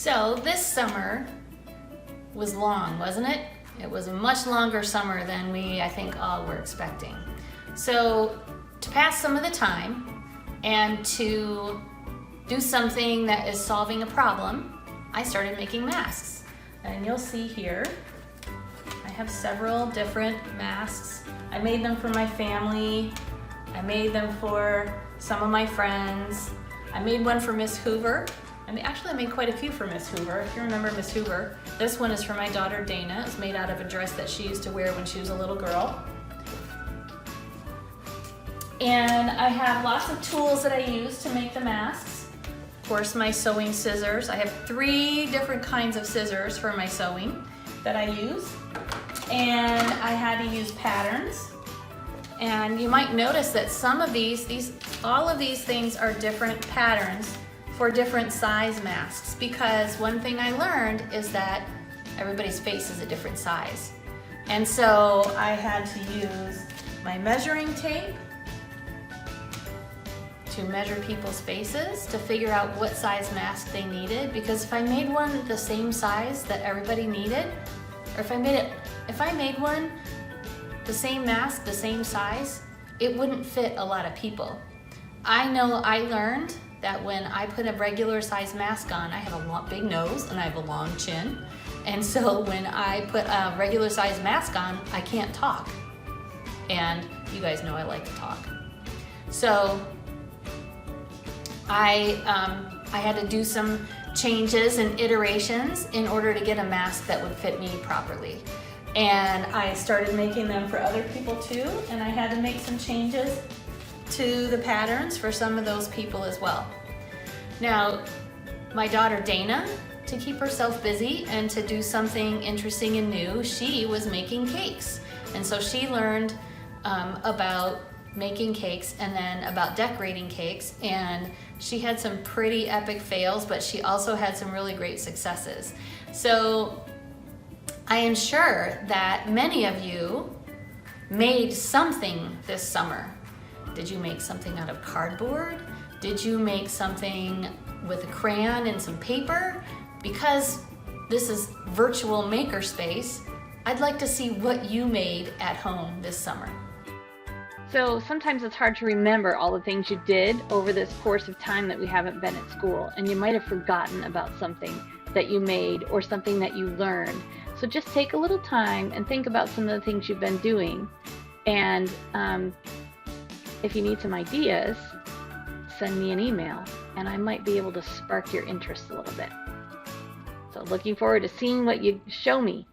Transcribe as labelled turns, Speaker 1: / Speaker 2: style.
Speaker 1: So this summer was long, wasn't it? It was a much longer summer than we, I think, all were expecting. So to pass some of the time and to do something that is solving a problem, I started making masks. And you'll see here, I have several different masks. I made them for my family. I made them for some of my friends. I made one for Miss Hoover. Actually, I made quite a few for Miss Hoover. If you remember Miss Hoover, this one is for my daughter Dana. It's made out of a dress that she used to wear when she was a little girl. And I have lots of tools that I use to make the masks. Of course, my sewing scissors. I have 3 different kinds of scissors for my sewing that I use. And I had to use patterns. And you might notice that some of all of these things are different patterns for different size masks, because one thing I learned is that everybody's face is a different size. And so I had to use my measuring tape to measure people's faces to figure out what size mask they needed, because if I made one the same size that everybody needed, or if I made one the same mask, the same size, it wouldn't fit a lot of people. I know I learned that when I put a regular size mask on, I have a big nose and I have a long chin. And so when I put a regular size mask on, I can't talk. And you guys know I like to talk. So I had to do some changes and iterations in order to get a mask that would fit me properly. And I started making them for other people too, and I had to make some changes to the patterns for some of those people as well. Now, my daughter Dana, to keep herself busy and to do something interesting and new, she was making cakes. And so she learned about making cakes and then about decorating cakes, and she had some pretty epic fails, but she also had some really great successes. So I am sure that many of you made something this summer. Did you make something out of cardboard? Did you make something with a crayon and some paper? Because this is virtual Makerspace, I'd like to see what you made at home this summer.
Speaker 2: So sometimes it's hard to remember all the things you did over this course of time that we haven't been at school, and you might have forgotten about something that you made or something that you learned. So just take a little time and think about some of the things you've been doing, and if you need some ideas, send me an email and I might be able to spark your interest a little bit. So looking forward to seeing what you show me.